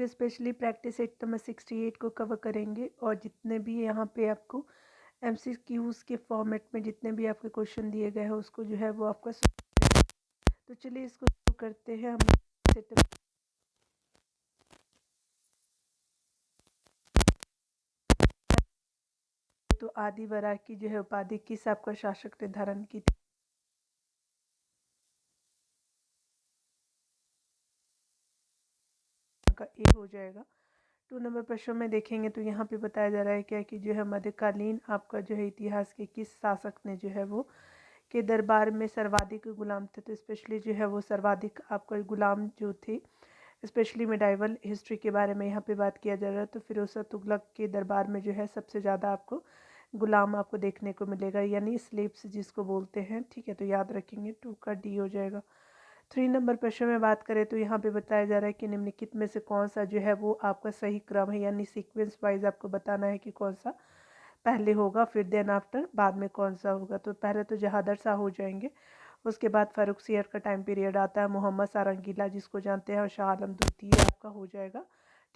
Specially practice set number 68 को cover करेंगे और जितने भी यहाँ पे आपको एमसीक्यूज़ के फॉर्मेट में जितने भी आपके क्वेश्चन दिए गए हैं उसको जो है वो आपका तो चलिए इसको शुरू करते हैं हम सेट। तो आदि वरा की जो है उपाधि किस आपका शासक ने धारण की थी? का ए हो जाएगा। 2 नंबर प्रश्न में देखेंगे तो यहाँ पे बताया जा रहा है क्या कि जो है मध्यकालीन आपका जो है इतिहास के किस शासक ने जो है वो के दरबार में सर्वाधिक गुलाम थे। तो स्पेशली जो है वो सर्वाधिक आपका गुलाम जो थे, स्पेशली मिडाइवल हिस्ट्री के बारे में यहाँ पे बात किया जा रहा है। तो फिरोज शाह तुगलक के दरबार में जो है सबसे ज़्यादा आपको गुलाम आपको देखने को मिलेगा, यानी स्लेव्स जिसको बोलते हैं। ठीक है, तो याद रखेंगे 2 का डी हो जाएगा। 3 नंबर प्रश्न में बात करें तो यहाँ पे बताया जा रहा है कि निम्नलिखित में से कौन सा जो है वो आपका सही क्रम है, यानी सीक्वेंस वाइज आपको बताना है कि कौन सा पहले होगा फिर देन आफ्टर बाद में कौन सा होगा। तो पहले तो जहादर शाह हो जाएंगे, उसके बाद फारूक सियर का टाइम पीरियड आता है, मोहम्मद सारंगीला जिसको जानते हैं, और शाह आलम द्वितीय आपका हो जाएगा।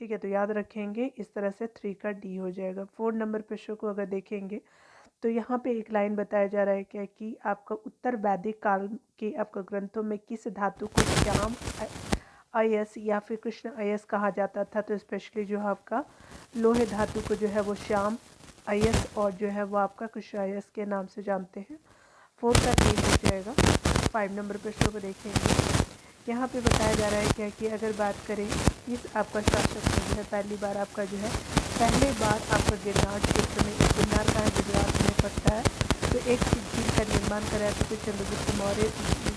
ठीक है, तो याद रखेंगे इस तरह से 3 का डी हो जाएगा। 4 नंबर प्रश्न को अगर देखेंगे तो यहाँ पे एक लाइन बताया जा रहा है क्या कि आपका उत्तर वैदिक काल के आपका ग्रंथों में किस धातु को श्याम अयस या फिर कृष्ण अयस कहा जाता था। तो स्पेशली जो आपका लोहे धातु को जो है वो श्याम अयस और जो है वो आपका कृष्ण अयस के नाम से जानते हैं। 4 का डी हो जाएगा। 5 नंबर प्रश्नों को देखेंगे, यहाँ पे बताया जा रहा है क्या कि अगर बात करें किस आपका शासक जो है पहली बार आपका जो है पहले बार आपका गिरनार क्षेत्र में, गिरनार का गुजरात में पड़ता है, तो एक झील का निर्माण कराया था। तो चंद्रगुप्त मौर्य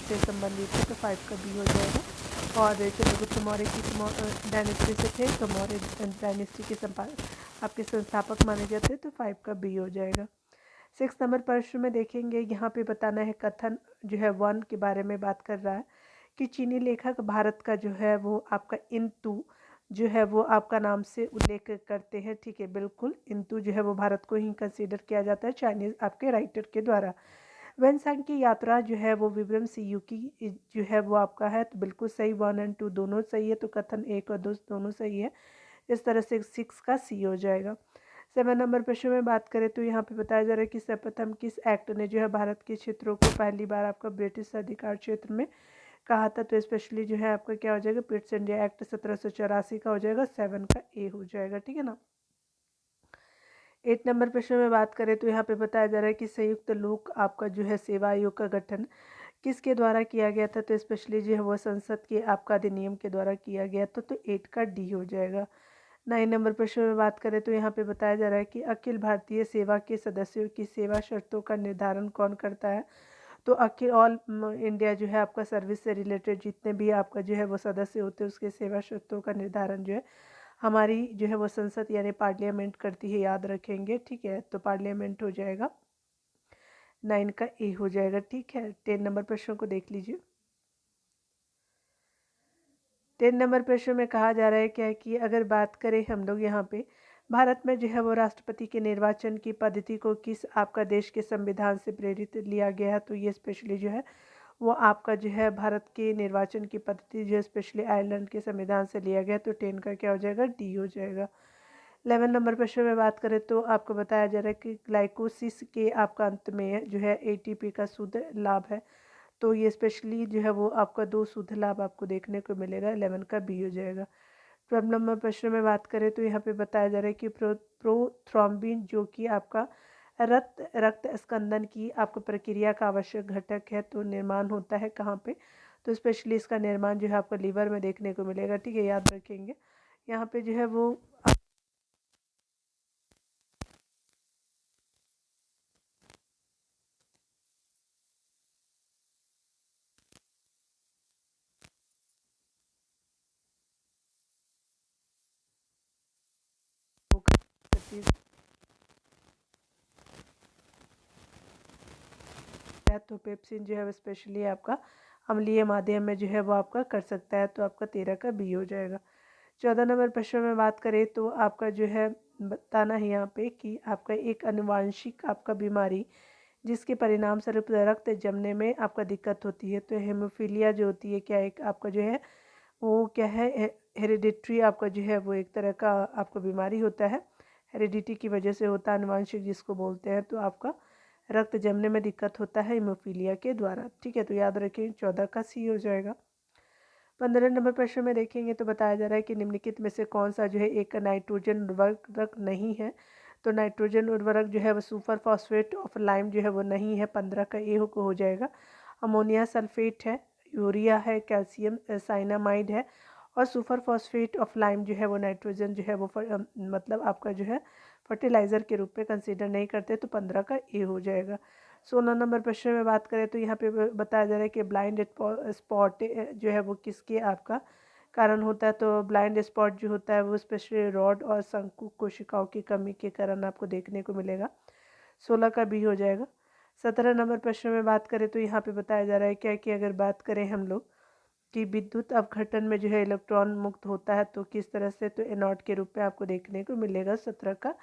से संबंधित है, तो 5 का बी हो जाएगा। और चंद्रगुप्त मौर्य की डायनेस्टी से थे, तो मौर्य डायनेस्टी के आपके संस्थापक माने जाते हैं, तो 5 का बी हो जाएगा। 6 नंबर प्रश्न में देखेंगे, यहाँ पे बताना है कथन जो है 1 के बारे में बात कर रहा है कि चीनी लेखक भारत का जो है वो आपका इंतु जो है वो आपका नाम से उल्लेख करते हैं। ठीक है, बिल्कुल इंतु जो है वो भारत को ही कंसीडर किया जाता है चाइनीज आपके राइटर के द्वारा। वेनसांग की यात्रा जो है वो विक्रम सीयू की जो है वो आपका है, तो बिल्कुल सही। 1 और 2 दोनों सही है, तो कथन 1 और 2 दोनों सही है। इस तरह से 6 का सी हो जाएगा। 7 नंबर प्रश्न में बात करें तो यहाँ पे बताया जा रहा है कि सर्वप्रथम किस एक्ट ने जो है भारत के क्षेत्रों को पहली बार आपका ब्रिटिश अधिकार क्षेत्र में कहा था। तो स्पेशली जो है आपका क्या हो जाएगा, पिट्स इंडिया एक्ट 1784 का हो जाएगा। 7 का ए हो जाएगा। ठीक है ना। 8 नंबर प्रश्न में बात करें तो यहाँ पे बताया जा रहा है कि संयुक्त लोक आपका जो है सेवा आयोग का गठन किसके द्वारा किया गया था। तो स्पेशली जो है वो संसद के आपका अधिनियम के द्वारा किया गया था, तो 8 का डी हो जाएगा। 9 नंबर प्रश्न में बात करें तो यहाँ पे बताया जा रहा है कि अखिल भारतीय सेवा के सदस्यों की सेवा शर्तों का निर्धारण कौन करता है। तो अखिल ऑल इंडिया जो है आपका सर्विस से रिलेटेड जितने भी आपका जो है वो सदस्य होते हैं उसके सेवा शर्तों का निर्धारण जो है हमारी जो है वो संसद यानी पार्लियामेंट करती है, याद रखेंगे। ठीक है, तो पार्लियामेंट हो जाएगा। 9 का ए हो जाएगा। ठीक है, 10 नंबर प्रश्न को देख लीजिए। 10 नंबर प्रश्न में कहा जा रहा है क्या कि अगर बात करें हम लोग यहाँ पे भारत में जो है वो राष्ट्रपति के निर्वाचन की पद्धति को किस आपका देश के संविधान से प्रेरित लिया गया है। तो ये स्पेशली जो है वो आपका जो है भारत के निर्वाचन की पद्धति जो है स्पेशली आयरलैंड के संविधान से लिया गया। तो 10 का क्या हो जाएगा, डी हो जाएगा। 11 नंबर प्रश्न में बात करें तो आपको बताया जा रहा है कि ग्लाइकोसिस के आपका अंत में जो है एटीपी का शुद्ध लाभ है। तो ये स्पेशली जो है वो आपका 2 शुद्ध लाभ आपको देखने को मिलेगा। 11 का बी हो जाएगा। 12 नंबर प्रश्न में बात करें तो यहाँ पे बताया जा रहा है कि प्रोथ्रोम्बिन जो कि आपका रक्त स्कंदन की आपको प्रक्रिया का आवश्यक घटक है, तो निर्माण होता है कहाँ पे। तो स्पेशली इसका निर्माण जो है आपको लीवर में देखने को मिलेगा। ठीक है, याद रखेंगे। यहाँ पे जो है वो तो पेप्सिन जो है स्पेशली आपका अम्लीय माध्यम में जो है वो आपका कर सकता है। तो आपका 13 का बी हो जाएगा। 14 नंबर प्रश्न में बात करें तो आपका जो है बताना है यहाँ पे कि आपका एक अनुवांशिक आपका बीमारी जिसके परिणाम स्वरूप रक्त जमने में आपका दिक्कत होती है। तो हेमोफीलिया जो होती है क्या एक आपका जो है वो क्या है, हेरिडिटरी आपका जो है वो एक तरह का आपका बीमारी होता है, हेरिडिटी की वजह से होता है, आनुवांशिक जिसको बोलते हैं। तो आपका रक्त जमने में दिक्कत होता है हीमोफीलिया के द्वारा, ठीक है। तो याद रखें 14 का सी हो जाएगा। 15 नंबर प्रश्न में देखेंगे तो बताया जा रहा है कि निम्नलिखित में से कौन सा जो है एक नाइट्रोजन उर्वरक नहीं है। तो नाइट्रोजन उर्वरक जो है वो सुपर फॉस्फेट ऑफ लाइम जो है वो नहीं है, 15 का ए हो जाएगा। अमोनिया सल्फेट है, यूरिया है, कैल्शियम साइनामाइड है, और सुपर फॉस्फेट ऑफ लाइम जो है वो नाइट्रोजन जो है वो मतलब आपका जो है फर्टिलाइज़र के रूप में कंसीडर नहीं करते, तो 15 का ए हो जाएगा। 16 नंबर प्रश्न में बात करें तो यहाँ पे बताया जा रहा है कि ब्लाइंड स्पॉट जो है वो किसके आपका कारण होता है। तो ब्लाइंड स्पॉट जो होता है वो स्पेशली रॉड और शंकु कोशिकाओं की कमी के कारण आपको देखने को मिलेगा, 16 का बी हो जाएगा। 17 नंबर प्रश्न में बात करें तो यहाँ पे बताया जा रहा है क्या कि अगर बात करें हम लोग कि विद्युत अपघटन में जो है इलेक्ट्रॉन मुक्त होता है तो किस तरह से, तो एनोड के रूप में आपको देखने को मिलेगा, 17 का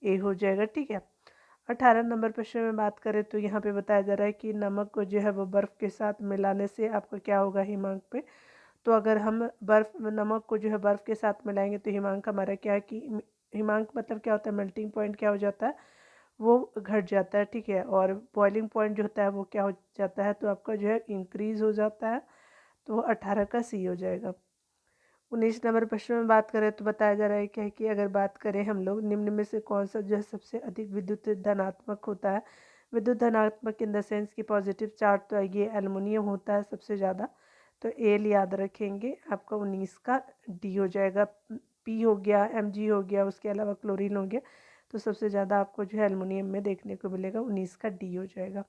ए हो जाएगा, ठीक है। 18 नंबर प्रश्न में बात करें तो यहाँ पे बताया जा रहा है कि नमक को जो है वो बर्फ़ के साथ मिलाने से आपका क्या होगा हिमांक पे। तो अगर हम नमक को जो है बर्फ़ के साथ मिलाएंगे तो हिमांक हमारा क्या है कि हिमांक मतलब क्या होता है, मेल्टिंग पॉइंट क्या हो जाता है, वो घट जाता है, ठीक है। और बॉइलिंग पॉइंट जो होता है वो क्या हो जाता है, तो आपका जो है इंक्रीज़ हो जाता है, तो 18 का सी हो जाएगा। 19 नंबर प्रश्न में बात करें तो बताया जा रहा है क्या है कि अगर बात करें हम लोग निम्न में से कौन सा जो है सबसे अधिक विद्युत धनात्मक होता है। विद्युत धनात्मक इन द सेंस की पॉजिटिव चार्ज, तो ये एल्युमिनियम होता है सबसे ज़्यादा, तो एल याद रखेंगे आपका 19 का डी हो जाएगा। पी हो गया, एम जी हो गया, उसके अलावा क्लोरीन हो गया, तो सबसे ज़्यादा आपको जो है एल्युमिनियम में देखने को मिलेगा, 19 का डी हो जाएगा।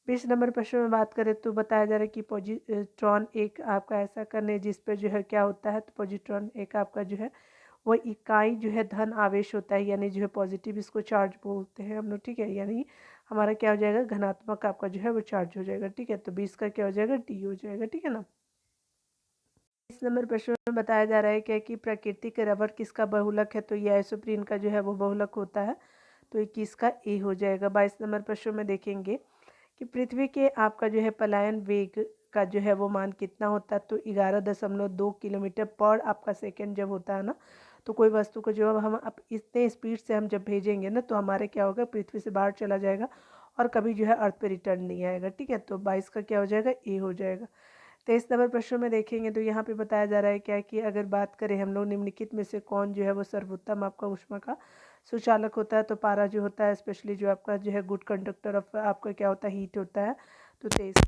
20 नंबर प्रश्न में बात करें तो बताया जा रहा है कि पॉजिट्रॉन एक आपका ऐसा कण है जिस पे जो है क्या होता है, तो पॉजिट्रॉन एक आपका जो है वो इकाई जो है धन आवेश होता है, यानी जो है पॉजिटिव, इसको चार्ज बोलते हैं हम लोग, ठीक है। यानी हमारा क्या हो जाएगा, धनात्मक आपका जो है वो चार्ज हो जाएगा, ठीक है। तो 20 का क्या हो जाएगा, डी हो जाएगा, ठीक है ना। इस नंबर प्रश्न में बताया जा रहा है क्या कि प्राकृतिक रबर किसका बहुलक है, तो ये आइसोप्रीन का जो है वो बहुलक होता है, तो 21 का ए हो जाएगा। 22 नंबर प्रश्न में देखेंगे कि पृथ्वी के आपका जो है पलायन वेग का जो है वो मान कितना होता है, तो 11.2 किलोमीटर पर आपका सेकंड जब होता है ना, तो कोई वस्तु को जो हम अब इतने स्पीड से हम जब भेजेंगे ना, तो हमारे क्या होगा, पृथ्वी से बाहर चला जाएगा और कभी जो है अर्थ पे रिटर्न नहीं आएगा, ठीक है। तो 22 का क्या हो जाएगा, ए हो जाएगा। 23 नंबर प्रश्न में देखेंगे तो यहाँ पे बताया जा रहा है क्या कि अगर बात करें हम लोग निम्नलिखित में से कौन जो है वो सर्वोत्तम आपका ऊष्मा का सुचालक होता है, तो पारा जो होता है स्पेशली जो आपका जो है गुड कंडक्टर ऑफ आपका क्या होता है, हीट होता है, तो 23।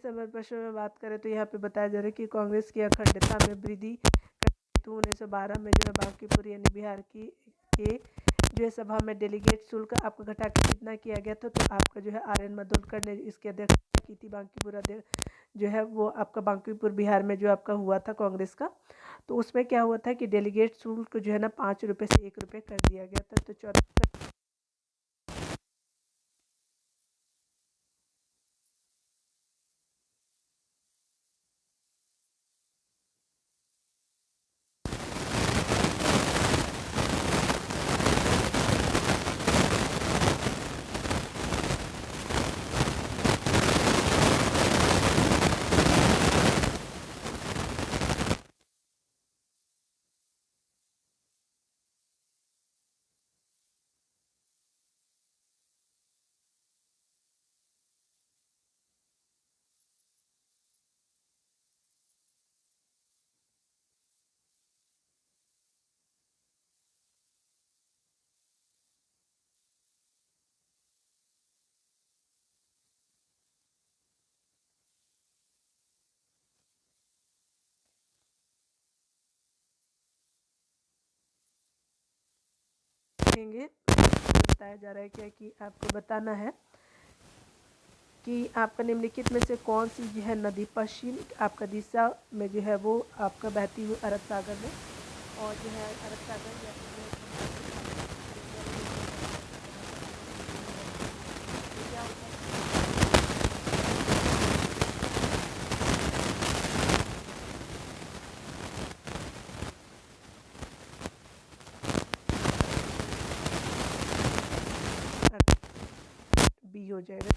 नंबर प्रश्न में बात करें तो यहाँ पे बताया जा रहा है कि कांग्रेस की अखंडता में वृद्धि हेतु 1912 में जो है बांकीपुर यानी बिहार की के जो है सभा में डेलीगेट शुल्क आपको घटा के कितना किया गया था, तो आपका जो है RN मधुलकर ने इसकी अध्यक्षता की थी। बांकीपुर अध्यक्ष जो है वो आपका बांकीपुर बिहार में जो आपका हुआ था कांग्रेस का, तो उसमें क्या हुआ था कि डेलीगेट शुल्क जो है ना 5 रुपये से 1 रुपये कर दिया गया था। तो 74 देखेंगे। बताया जा रहा है क्या कि आपको बताना है कि आपका निम्नलिखित में से कौन सी जो है नदी पश्चिम आपका दिशा में जो है वो आपका बहती हुई अरब सागर में, और जो है अरब सागर या क्या होता है बी हो जाएगा।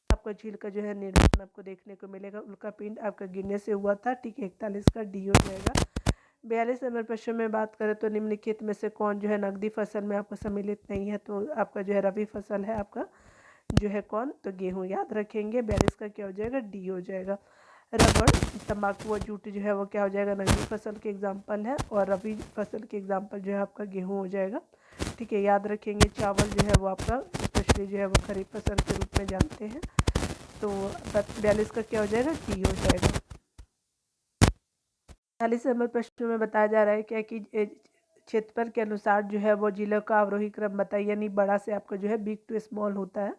आपका झील का जो है निर्माण आपको देखने को मिलेगा। उल्का पिंड आपका गिरने से हुआ था। ठीक है, 41 का डी हो जाएगा। 42 नंबर प्रश्न में बात करें तो निम्नलिखित में से कौन जो है नकदी फसल में आपको सम्मिलित नहीं है, तो आपका जो है रबी फसल है आपका जो है कौन, तो गेहूँ। याद रखेंगे। 42 का क्या हो जाएगा, डी हो जाएगा। रबड़, तंबाकू और जूट जो है वो क्या हो जाएगा, नकदी फसल के एग्जाम्पल है, और रबी फसल के एग्जाम्पल जो है आपका गेहूँ हो जाएगा। ठीक है, याद रखेंगे। चावल जो है वो आपका स्पेशली जो है वो खरीफ फसल के रूप में जानते हैं। तो 42 का क्या हो जाएगा, डी हो जाएगा। 40 नंबर प्रश्न में बताया जा रहा है क्या कि क्षेत्रफल के अनुसार जो है वो जिलों का अवरोही क्रम बताइए, यानी बड़ा से आपका जो है बिग टू स्मॉल होता है।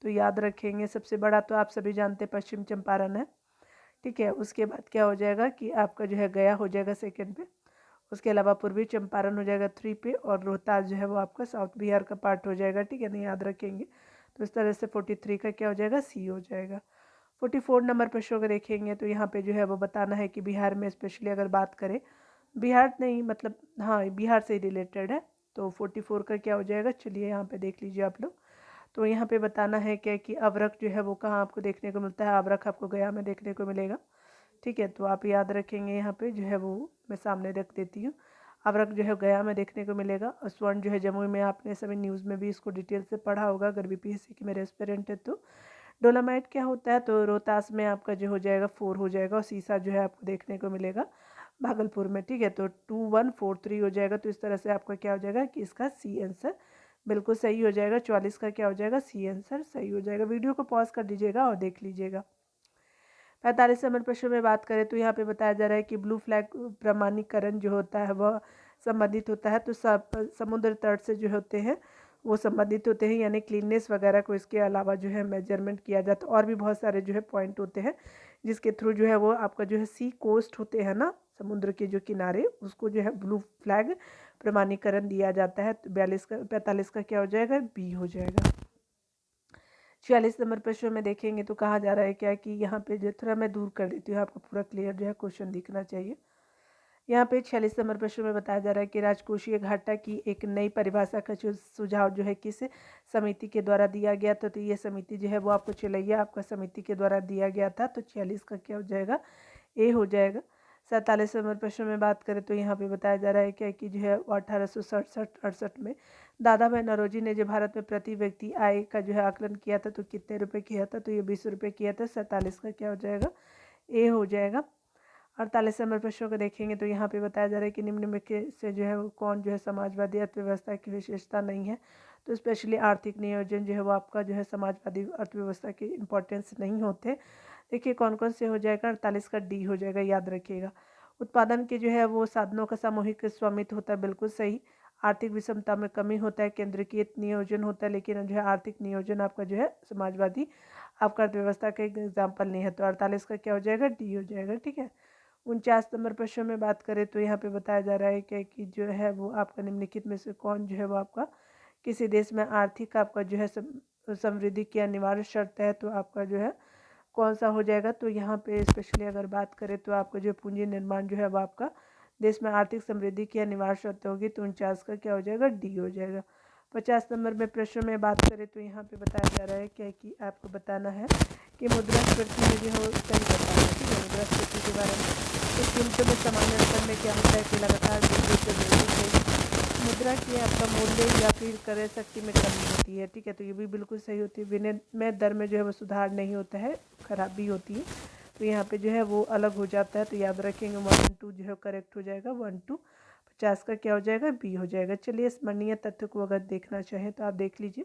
तो याद रखेंगे। सबसे बड़ा तो आप सभी जानते हैं पश्चिम चंपारण है। ठीक है, उसके बाद क्या हो जाएगा कि आपका जो है गया हो जाएगा सेकंड पे। उसके अलावा पूर्वी चंपारण हो जाएगा 3 पे, और रोहतास जो है वो आपका साउथ बिहार का पार्ट हो जाएगा। ठीक है, नहीं याद रखेंगे। तो इस तरह से 43 का क्या हो जाएगा, सी हो जाएगा। 44 नंबर प्रश्न अगर देखेंगे तो यहाँ पे जो है वो बताना है कि बिहार में स्पेशली अगर बात करें, बिहार नहीं मतलब हाँ बिहार से रिलेटेड है। तो 44 का क्या हो जाएगा, चलिए यहाँ पे देख लीजिए आप लोग। तो यहाँ पे बताना है क्या कि अवरक जो है वो कहाँ आपको देखने को मिलता है। अवरक आपको गया में देखने को मिलेगा। ठीक है, तो आप याद रखेंगे। यहाँ पे जो है वो मैं सामने रख देती हूँ। अवरक जो है गया में देखने को मिलेगा। और स्वर्ण जो है जमुई में, आपने सभी न्यूज़ में भी इसको डिटेल से पढ़ा होगा अगर BPSC के मेरे एस्पिरेंट है तो। डोलामाइट क्या होता है, तो रोहतास में आपका जो हो जाएगा 4 हो जाएगा। और सीसा जो है आपको देखने को मिलेगा भागलपुर में। ठीक है, तो 2143 हो जाएगा। तो इस तरह से आपका क्या हो जाएगा कि इसका सी आंसर बिल्कुल सही हो जाएगा। 44 का क्या हो जाएगा, सी आंसर सही हो जाएगा। वीडियो को पॉज कर दीजिएगा और देख लीजिएगा। 45 नंबर प्रश्न में बात करें तो यहाँ पे बताया जा रहा है कि ब्लू फ्लैग प्रमाणीकरण जो होता है वह संबंधित होता है। तो समुद्र तट से जो होते हैं वो संबंधित होते हैं, यानी क्लीननेस वगैरह को इसके अलावा जो है मेजरमेंट किया जाता है। और भी बहुत सारे जो है पॉइंट होते हैं जिसके थ्रू जो है वो आपका जो है सी कोस्ट होते हैं ना समुद्र के जो किनारे उसको जो है ब्लू फ्लैग प्रमाणीकरण दिया जाता है। तो 45 का क्या हो जाएगा, बी हो जाएगा। 46 नंबर प्रश्न में देखेंगे तो कहा जा रहा है क्या कि यहाँ पे जो थोड़ा मैं दूर कर देती हूँ, आपको पूरा क्लियर जो है क्वेश्चन दिखना चाहिए। यहाँ पे 46 नंबर प्रश्न में बताया जा रहा है कि राजकोषीय घाटा की एक नई परिभाषा का जो सुझाव जो है किस समिति के द्वारा दिया गया था। तो ये समिति जो है वो आपको चलैया आपका समिति के द्वारा दिया गया था। तो 46 का क्या हो जाएगा, ए हो जाएगा। 47 नंबर प्रश्न में बात करें तो यहाँ पे बताया जा रहा है क्या कि जो है 1867-68 में दादा भाई नौरोजी ने जो भारत में प्रति व्यक्ति आय का जो है आकलन किया था तो कितने रुपए किया था, तो ये 20 रुपये किया था। 47 का क्या हो जाएगा, ए हो जाएगा। 48 नंबर प्रश्नों को देखेंगे तो यहाँ पे बताया जा रहा है कि निम्न में से जो है वो कौन जो है समाजवादी अर्थव्यवस्था की विशेषता नहीं है। तो स्पेशली आर्थिक नियोजन जो है वो आपका जो है समाजवादी अर्थव्यवस्था के इंपॉर्टेंस नहीं होते। देखिए कौन कौन से हो जाएगा, 48 का डी हो जाएगा, याद रखिएगा। उत्पादन के जो है वो साधनों का सामूहिक स्वामित्व होता है, बिल्कुल सही। आर्थिक विषमता में कमी होता है, केंद्रीकृत नियोजन होता है, लेकिन जो है आर्थिक नियोजन आपका जो है समाजवादी आपका अर्थव्यवस्था का एक एग्जाम्पल नहीं है। तो 48 का क्या हो जाएगा, डी हो जाएगा। ठीक है। 49 नंबर प्रश्न में बात करें तो यहाँ पे बताया जा रहा है कि जो है वो आपका निम्नलिखित में से कौन जो है वो आपका किसी देश में आर्थिक आपका जो है समृद्धि की अनिवार्य शर्त है। तो आपका जो है कौन सा हो जाएगा, तो यहाँ पे स्पेशली अगर बात करें तो आपका जो पूंजी निर्माण जो है वो आपका देश में आर्थिक समृद्धि की अनिवार्य शर्त होगी। तो 49 का क्या हो जाएगा, डी हो जाएगा। 50 नंबर में प्रश्न में बात करें तो यहाँ पे बताया जा रहा है क्या कि आपको बताना है कि मुद्रास्फीति में जो है वो सही बताना है। ठीक है, मुद्रास्फीति के बारे में तो कीमतों में सामान्य अंतर में क्या होता है कि लगातार मुद्रा की आपका मूल्य या फिर क्रय शक्ति में कमी होती है। ठीक है, तो ये भी बिल्कुल सही होती है। विनिमय दर में जो है वो सुधार नहीं होता है, खराबी होती है। तो यहाँ पे जो है वो अलग हो जाता है। तो याद रखेंगे 1 और 2 जो है करेक्ट हो जाएगा। 1 2 50 का क्या हो जाएगा, बी हो जाएगा। चलिए स्मरणीय तथ्य को अगर देखना चाहें तो आप देख लीजिए,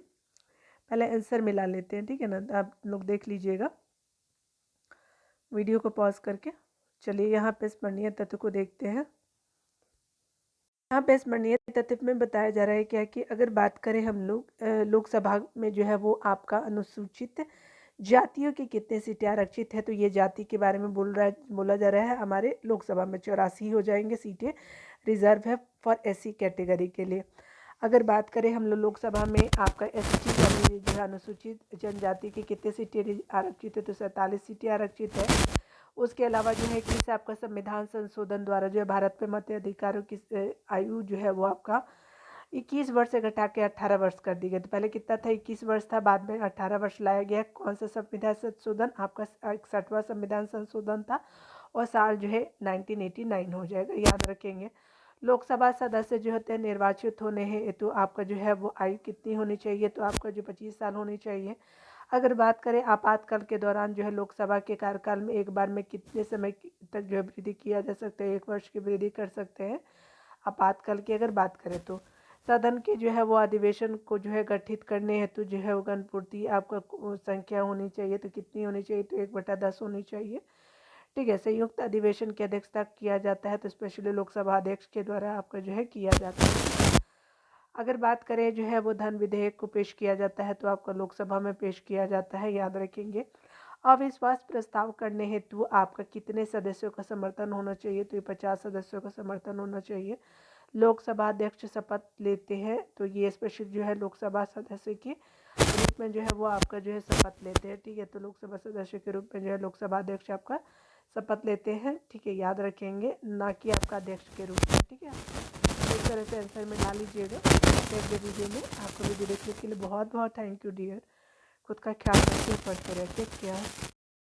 पहले आंसर मिला लेते हैं। ठीक है ना, आप लोग देख लीजिएगा वीडियो को पॉज करके। चलिए यहाँ पे स्मरणीय तथ्य को देखते हैं। यहाँ पे स्मरणीय तथ्य में बताया जा रहा है क्या कि अगर बात करें हम लोग लोकसभा में जो है वो आपका अनुसूचित जातियों की कितने सीटें आरक्षित है। तो ये जाति के बारे में बोला जा रहा है। हमारे लोकसभा में 84 हो जाएंगे सीटें रिजर्व है फॉर एससी कैटेगरी के लिए। अगर बात करें हम लोग लोकसभा में आपका एसटी यानी जो है अनुसूचित जनजाति की कितने सीटें आरक्षित है, तो 47 सीटें आरक्षित है। उसके अलावा जो है कि आपका संविधान संशोधन द्वारा जो है भारत में मत अधिकारों की आयु जो है वो आपका 21 वर्ष से घटा के 18 वर्ष कर दी गई। तो पहले कितना था, 21 वर्ष था, बाद में 18 वर्ष लाया गया। कौन सा संविधान संशोधन, आपका 61वां संविधान संशोधन था और साल जो है 1989 हो जाएगा, याद रखेंगे। लोकसभा सदस्य जो होते हैं निर्वाचित होने हैं तो आपका जो है वो आयु कितनी होनी चाहिए, तो आपका जो 25 साल होनी चाहिए। अगर बात करें आपातकाल के दौरान जो है लोकसभा के कार्यकाल में एक बार में कितने समय तक जो है वृद्धि किया जा सकता है, 1 वर्ष की वृद्धि कर सकते हैं आपातकाल की अगर बात करें तो। सदन के जो है वो अधिवेशन को जो है गठित करने हेतु जो है वो गणपूर्ति आपका संख्या होनी चाहिए, तो कितनी होनी चाहिए, तो 1/10 होनी चाहिए। ठीक है, संयुक्त अधिवेशन की अध्यक्षता किया जाता है तो स्पेशली लोकसभा अध्यक्ष के द्वारा आपका जो है किया जाता है। अगर बात करें जो है वो धन विधेयक को पेश किया जाता है तो आपका लोकसभा में पेश किया जाता है, याद रखेंगे। अविश्वास प्रस्ताव करने हेतु आपका कितने सदस्यों का समर्थन होना चाहिए, तो ये 50 सदस्यों का समर्थन होना चाहिए। लोकसभा अध्यक्ष शपथ लेते हैं तो ये स्पेशल जो है लोकसभा सदस्य के रूप में जो है वो आपका जो है शपथ लेते हैं। ठीक है, तो लोकसभा सदस्य के रूप में जो है लोकसभा अध्यक्ष आपका शपथ लेते हैं। ठीक है, याद रखेंगे, ना कि आपका अध्यक्ष के रूप में। ठीक है, इस तरह से आंसर में डाल लीजिएगा वीडियो में। आपको वीडियो देखने के लिए बहुत बहुत थैंक यू डियर। खुद का ख्याल रखिए, पढ़ते रहिए, टेक केयर।